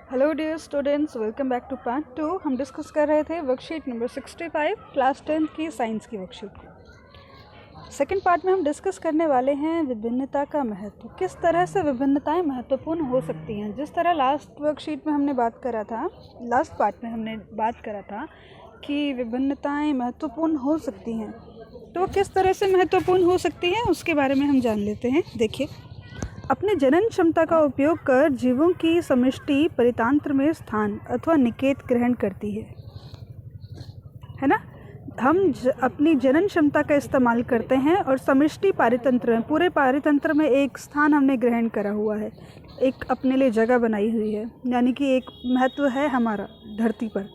Hello dear students, welcome back to part 2। हम discuss कर रहे थे वर्कशीट नंबर 65 क्लास 10 की साइंस की वर्कशीट को। सेकंड पार्ट में हम डिस्कस करने वाले हैं विभिन्नता का महत्व। किस तरह से विभिन्नताएं महत्वपूर्ण हो सकती हैं। जिस तरह लास्ट वर्कशीट में हमने बात करा था, लास्ट पार्ट में हमने बात करा था कि विभिन्नताएं महत्वपूर्ण हो सकती हैं, तो किस तरह से महत्वपूर्ण हो सकती हैं उसके बारे में हम जान लेते हैं। देखिए, अपने जनन क्षमता का उपयोग कर जीवों की समष्टि परितंत्र में स्थान अथवा निकेत ग्रहण करती है ना। हम अपनी जनन क्षमता का इस्तेमाल करते हैं और समष्टि पारितंत्र में, पूरे पारितंत्र में एक स्थान हमने ग्रहण करा हुआ है, एक अपने लिए जगह बनाई हुई है, यानी कि एक महत्व है हमारा धरती पर।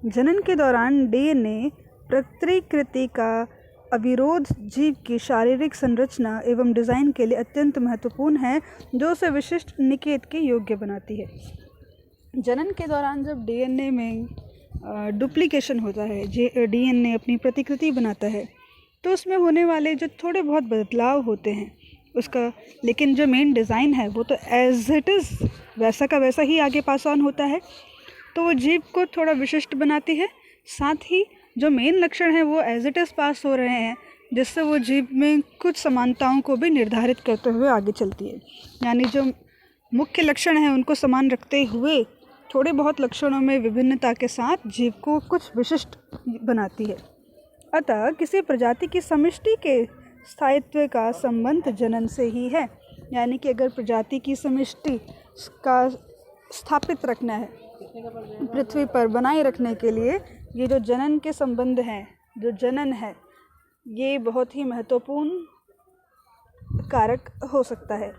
जनन के दौरान डीएनए प्रतिकृति का अविरोध जीव की शारीरिक संरचना एवं डिज़ाइन के लिए अत्यंत महत्वपूर्ण है, जो उसे विशिष्ट निकेत के योग्य बनाती है। जनन के दौरान जब डीएनए में डुप्लीकेशन होता है, डीएनए अपनी प्रतिकृति बनाता है, तो उसमें होने वाले जो थोड़े बहुत बदलाव होते हैं उसका, लेकिन जो मेन डिज़ाइन है वो तो एज इट इज़ वैसा का वैसा ही आगे पास ऑन होता है। तो वो जीव को थोड़ा विशिष्ट बनाती है, साथ ही जो मेन लक्षण हैं वो एज इट इज़ पास हो रहे हैं, जिससे वो जीव में कुछ समानताओं को भी निर्धारित करते हुए आगे चलती है। यानी जो मुख्य लक्षण हैं उनको समान रखते हुए थोड़े बहुत लक्षणों में विभिन्नता के साथ जीव को कुछ विशिष्ट बनाती है। अतः किसी प्रजाति की समष्टि के स्थायित्व का संबंध जनन से ही है। यानी कि अगर प्रजाति की समष्टि का स्थापित रखना है पृथ्वी पर, बनाए रखने के लिए ये जो जनन के संबंध हैं, जो जनन है, ये बहुत ही महत्वपूर्ण कारक हो सकता है।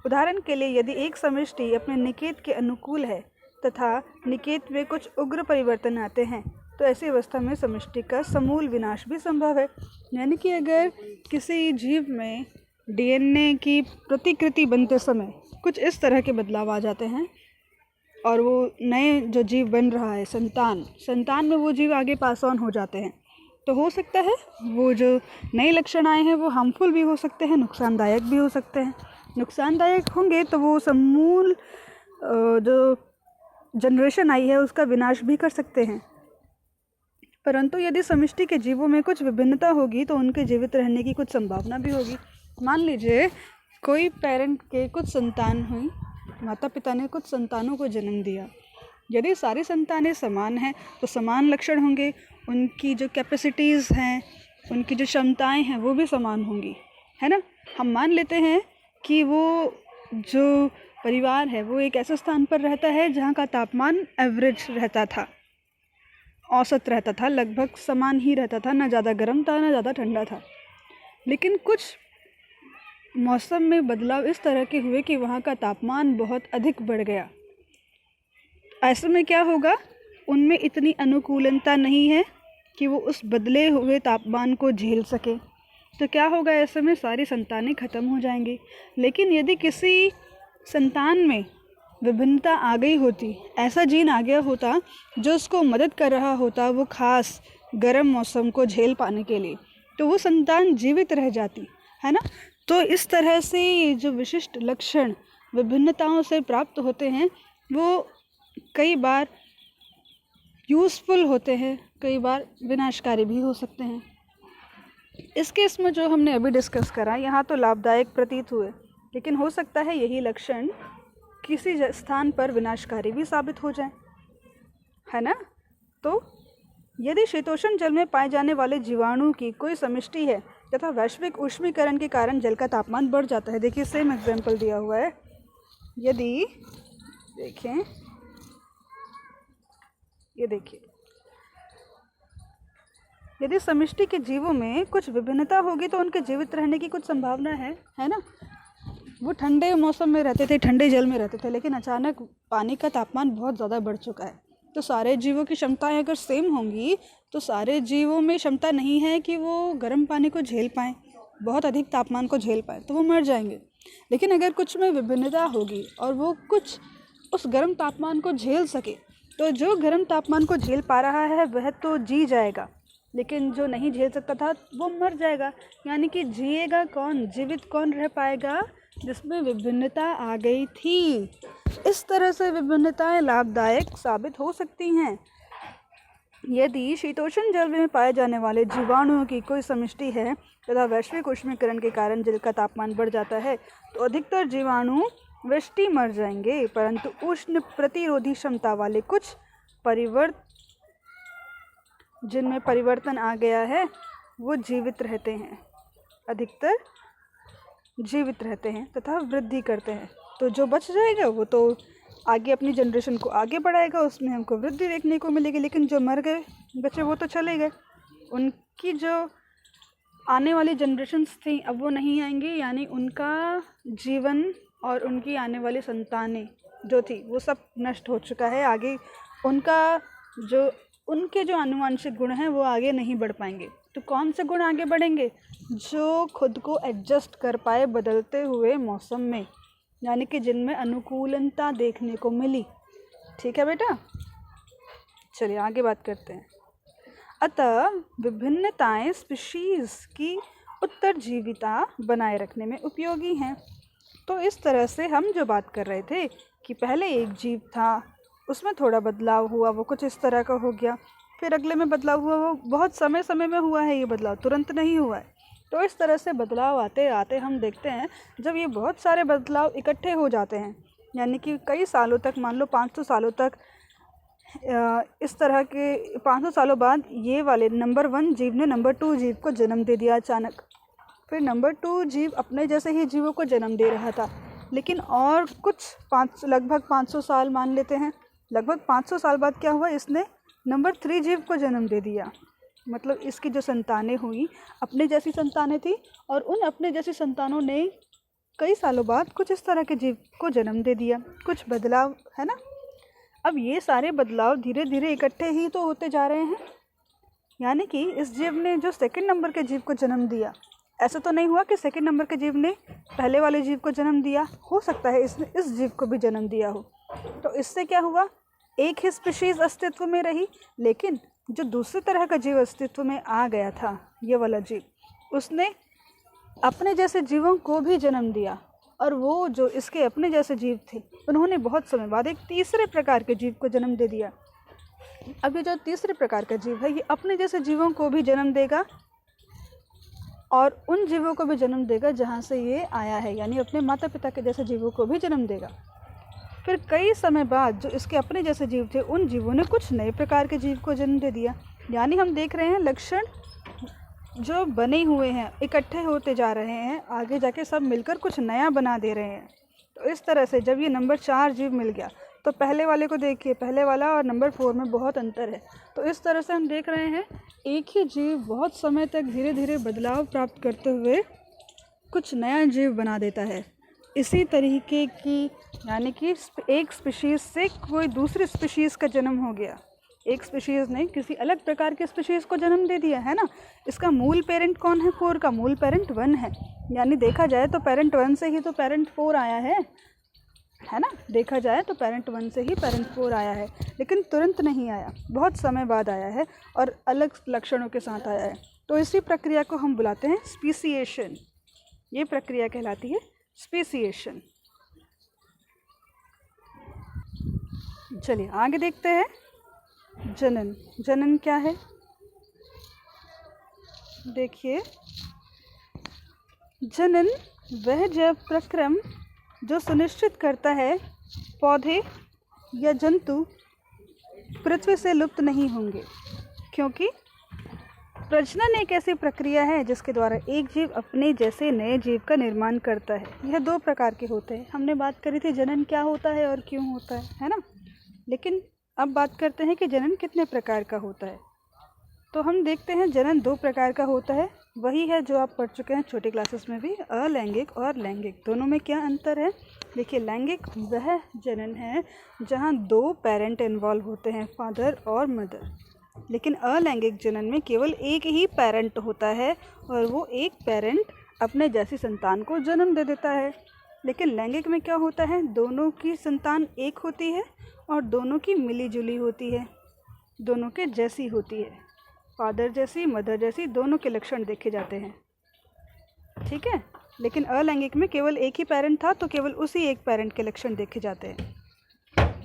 उदाहरण के लिए, यदि एक समष्टि अपने निकेत के अनुकूल है तथा निकेत में कुछ उग्र परिवर्तन आते हैं, तो ऐसी अवस्था में समष्टि का समूल विनाश भी संभव है। यानी कि अगर किसी जीव में डीएनए की प्रतिकृति बनते समय कुछ इस तरह के बदलाव आ जाते हैं और वो नए जो जीव बन रहा है, संतान में वो जीव आगे पास ऑन हो जाते हैं, तो हो सकता है वो जो नए लक्षण आए हैं वो हार्मफुल भी हो सकते हैं, नुकसानदायक भी हो सकते हैं। नुकसानदायक होंगे तो वो समूल जो जनरेशन आई है उसका विनाश भी कर सकते हैं। परंतु यदि समष्टि के जीवों में कुछ विभिन्नता होगी तो उनके जीवित रहने की कुछ संभावना भी होगी। मान लीजिए कोई पेरेंट के कुछ संतान हुई, माता पिता ने कुछ संतानों को जन्म दिया। यदि सारी संतानें समान हैं तो समान लक्षण होंगे, उनकी जो कैपेसिटीज़ हैं, उनकी जो क्षमताएं हैं वो भी समान होंगी, है ना। हम मान लेते हैं कि वो जो परिवार है वो एक ऐसे स्थान पर रहता है जहाँ का तापमान एवरेज रहता था, औसत रहता था, लगभग समान ही रहता था, ना ज़्यादा गर्म था ना ज़्यादा ठंडा था। लेकिन कुछ मौसम में बदलाव इस तरह के हुए कि वहाँ का तापमान बहुत अधिक बढ़ गया। ऐसे में क्या होगा, उनमें इतनी अनुकूलता नहीं है कि वो उस बदले हुए तापमान को झेल सके, तो क्या होगा, ऐसे में सारी संतानें ख़त्म हो जाएंगी। लेकिन यदि किसी संतान में विभिन्नता आ गई होती, ऐसा जीन आ गया होता जो उसको मदद कर रहा होता वो ख़ास गर्म मौसम को झेल पाने के लिए, तो वो संतान जीवित रह जाती, है ना। तो इस तरह से जो विशिष्ट लक्षण विभिन्नताओं से प्राप्त होते हैं वो कई बार यूज़फुल होते हैं, कई बार विनाशकारी भी हो सकते हैं। इस केस में जो हमने अभी डिस्कस करा, यहाँ तो लाभदायक प्रतीत हुए, लेकिन हो सकता है यही लक्षण किसी स्थान पर विनाशकारी भी साबित हो जाए, है ना। तो यदि शीतोष्ण जल में पाए जाने वाले जीवाणु की कोई समष्टि है तथा वैश्विक ऊष्मीकरण के कारण जल का तापमान बढ़ जाता है। देखिए, सेम एग्जाम्पल दिया हुआ है। यदि देखें, ये देखिए, यदि समष्टि के जीवों में कुछ विभिन्नता होगी तो उनके जीवित रहने की कुछ संभावना है ना। वो ठंडे मौसम में रहते थे, ठंडे जल में रहते थे, लेकिन अचानक पानी का तापमान बहुत ज़्यादा बढ़ चुका है, तो सारे जीवों की क्षमताएं अगर सेम होंगी तो सारे जीवों में क्षमता नहीं है कि वो गर्म पानी को झेल पाएँ, बहुत अधिक तापमान को झेल पाएँ, तो वो मर जाएंगे। लेकिन अगर कुछ में विभिन्नता होगी और वो कुछ उस गर्म तापमान को झेल सके, तो जो गर्म तापमान को झेल पा रहा है वह तो जी जाएगा, लेकिन जो नहीं झेल सकता था वो मर जाएगा। यानी कि जिएगा कौन, जीवित कौन रह पाएगा, जिसमें विभिन्नता आ गई थी। इस तरह से विभिन्नताएं लाभदायक साबित हो सकती हैं। यदि शीतोष्ण जल में पाए जाने वाले जीवाणुओं की कोई समष्टि है तथा वैश्विक ऊष्मीकरण के कारण जल का तापमान बढ़ जाता है तो अधिकतर जीवाणु वृष्टि मर जाएंगे, परंतु उष्ण प्रतिरोधी क्षमता वाले कुछ जिनमें परिवर्तन आ गया है वो जीवित रहते हैं, अधिकतर जीवित रहते हैं तथा वृद्धि करते हैं। तो जो बच जाएगा वो तो आगे अपनी जनरेशन को आगे बढ़ाएगा, उसमें हमको वृद्धि देखने को मिलेगी। लेकिन जो मर गए बच्चे वो तो चले गए, उनकी जो आने वाली जनरेशन्स थी अब वो नहीं आएंगी, यानी उनका जीवन और उनकी आने वाली संतानें जो थी वो सब नष्ट हो चुका है। आगे उनके जो आनुवंशिक गुण हैं वो आगे नहीं बढ़ पाएंगे। तो कौन से गुण आगे बढ़ेंगे? जो खुद को एडजस्ट कर पाए बदलते हुए मौसम में, यानी कि जिनमें अनुकूलता देखने को मिली। ठीक है बेटा, चलिए आगे बात करते हैं। अतः विभिन्नताएं स्पीशीज़ की उत्तरजीविता बनाए रखने में उपयोगी हैं। तो इस तरह से हम जो बात कर रहे थे कि पहले एक जीव था, उसमें थोड़ा बदलाव हुआ, वो कुछ इस तरह का हो गया, फिर अगले में बदलाव हुआ, वो बहुत समय में हुआ है, ये बदलाव तुरंत नहीं हुआ है। तो इस तरह से बदलाव आते आते हम देखते हैं जब ये बहुत सारे बदलाव इकट्ठे हो जाते हैं, यानी कि कई सालों तक, मान लो 500 सालों तक, इस तरह के 500 सालों बाद ये वाले नंबर 1 जीव ने नंबर 2 जीव को जन्म दे दिया अचानक। फिर नंबर 2 जीव अपने जैसे ही जीवों को जन्म दे रहा था, लेकिन और कुछ लगभग 500 साल मान लेते हैं, लगभग 500 साल बाद क्या हुआ, इसने नंबर 3 जीव को जन्म दे दिया। मतलब इसकी जो संतानें हुई अपने जैसी संतानें थी, और उन अपने जैसी संतानों ने कई सालों बाद कुछ इस तरह के जीव को जन्म दे दिया। कुछ बदलाव है ना। अब ये सारे बदलाव धीरे धीरे इकट्ठे ही तो होते जा रहे हैं, यानी कि इस जीव ने जो सेकंड नंबर के जीव को जन्म दिया, ऐसा तो नहीं हुआ कि सेकंड नंबर के जीव ने पहले वाले जीव को जन्म दिया, हो सकता है इसने इस जीव को भी जन्म दिया हो। तो इससे क्या हुआ, एक ही स्पीशीज़ अस्तित्व में रही, लेकिन जो दूसरी तरह का जीव अस्तित्व में आ गया था, ये वाला जीव, उसने अपने जैसे जीवों को भी जन्म दिया, और वो जो इसके अपने जैसे जीव थे उन्होंने बहुत समय बाद एक तीसरे प्रकार के जीव को जन्म दे दिया। अब ये जो तीसरे प्रकार का जीव है ये अपने जैसे जीवों को भी जन्म देगा और उन जीवों को भी जन्म देगा जहाँ से ये आया है, यानी अपने माता पिता के जैसे जीवों को भी जन्म देगा। फिर कई समय बाद जो इसके अपने जैसे जीव थे उन जीवों ने कुछ नए प्रकार के जीव को जन्म दे दिया। यानी हम देख रहे हैं लक्षण जो बने हुए हैं इकट्ठे होते जा रहे हैं, आगे जाके सब मिलकर कुछ नया बना दे रहे हैं। तो इस तरह से जब ये नंबर 4 जीव मिल गया तो पहले वाले को देखिए, पहले वाला और नंबर 4 में बहुत अंतर है। तो इस तरह से हम देख रहे हैं एक ही जीव बहुत समय तक धीरे धीरे बदलाव प्राप्त करते हुए कुछ नया जीव बना देता है। इसी तरीके की, यानी कि एक स्पीशीज़ से कोई दूसरी स्पीशीज़ का जन्म हो गया, एक स्पीशीज़ ने किसी अलग प्रकार के स्पीशीज़ को जन्म दे दिया है ना। इसका मूल पेरेंट कौन है? 4 का मूल पेरेंट 1 है, यानी देखा जाए तो पेरेंट 1 से ही तो पेरेंट 4 आया है ना। देखा जाए तो पेरेंट 1 से ही पेरेंट 4 आया है, लेकिन तुरंत नहीं आया, बहुत समय बाद आया है और अलग लक्षणों के साथ आया है। तो इसी प्रक्रिया को हम बुलाते हैं स्पीसिएशन। ये प्रक्रिया कहलाती है स्पीसिएशन। चलिए आगे देखते हैं। जनन, जनन क्या है? देखिए, जनन वह जैव प्रक्रम जो सुनिश्चित करता है पौधे या जंतु पृथ्वी से लुप्त नहीं होंगे, क्योंकि प्रजनन एक ऐसी प्रक्रिया है जिसके द्वारा एक जीव अपने जैसे नए जीव का निर्माण करता है। यह 2 प्रकार के होते हैं। हमने बात करी थी जनन क्या होता है और क्यों होता है ना। लेकिन अब बात करते हैं कि जनन कितने प्रकार का होता है। तो हम देखते हैं जनन 2 प्रकार का होता है। वही है जो आप पढ़ चुके हैं छोटी क्लासेस में भी, अलैंगिक और लैंगिक। दोनों में क्या अंतर है? देखिए, लैंगिक वह जनन है जहाँ 2 पेरेंट इन्वॉल्व होते हैं, फादर और मदर। लेकिन अलैंगिक जनन में केवल एक ही पेरेंट होता है और वो एक पेरेंट अपने जैसी संतान को जन्म दे देता है। लेकिन लैंगिक में क्या होता है? दोनों की संतान एक होती है और दोनों की मिली जुली होती है, दोनों के जैसी होती है, फादर जैसी मदर जैसी, दोनों के लक्षण देखे जाते हैं। ठीक है। लेकिन अलैंगिक में केवल एक ही पेरेंट था तो केवल उसी एक पेरेंट के लक्षण देखे जाते हैं।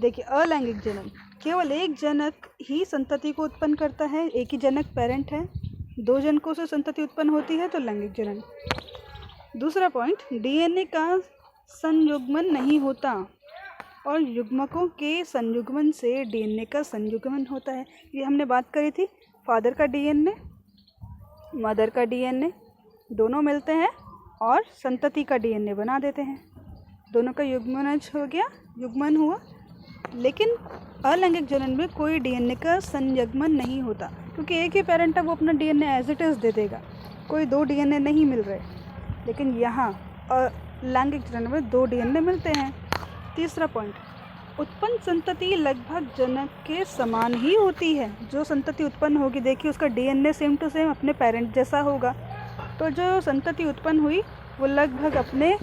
देखिए अलैंगिक जनन, केवल एक जनक ही संतति को उत्पन्न करता है, एक ही जनक पेरेंट है, 2 जनकों से संतति उत्पन्न होती है तो लैंगिक जनन। दूसरा पॉइंट, डीएनए का संयुग्मन नहीं होता और युग्मकों के संयुग्मन से डीएनए का संयुग्मन होता है। ये हमने बात करी थी, फादर का डीएनए मदर का डीएनए दोनों मिलते हैं और संतति का डीएनए बना देते हैं, दोनों का युग्मनज हो गया, युग्मन हुआ। लेकिन अलैंगिक जनन में कोई डीएनए का संयुग्मन नहीं होता, क्योंकि एक ही पेरेंट है, वो अपना डीएनए एज इट इज़ दे देगा, कोई 2 डीएनए नहीं मिल रहे। लेकिन यहाँ लैंगिक जनन में 2 डीएनए मिलते हैं। तीसरा पॉइंट, उत्पन्न संतति लगभग जनक के समान ही होती है। जो संतति उत्पन्न होगी, देखिए उसका डीएनए सेम टू सेम अपने पेरेंट जैसा होगा, तो जो संतति उत्पन्न हुई वो लगभग अपने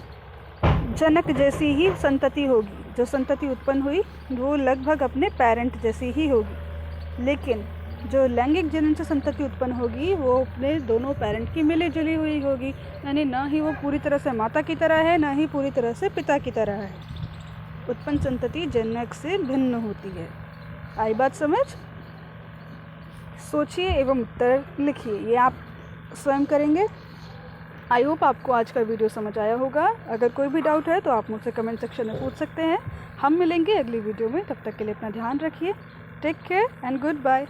जनक जैसी ही संतति होगी। जो संतति उत्पन्न हुई वो लगभग अपने पेरेंट जैसी ही होगी। लेकिन जो लैंगिक जनन से संतति उत्पन्न होगी वो अपने दोनों पेरेंट की मिली जुली हुई होगी, यानी ना ही वो पूरी तरह से माता की तरह है, ना ही पूरी तरह से पिता की तरह है। उत्पन्न संतति जनक से भिन्न होती है। आई बात समझ? सोचिए एवं उत्तर लिखिए, ये आप स्वयं करेंगे। आई होप आपको आज का वीडियो समझ आया होगा। अगर कोई भी डाउट है तो आप मुझसे कमेंट सेक्शन में पूछ सकते हैं। हम मिलेंगे अगली वीडियो में, तब तक के लिए अपना ध्यान रखिए। Take care and good bye.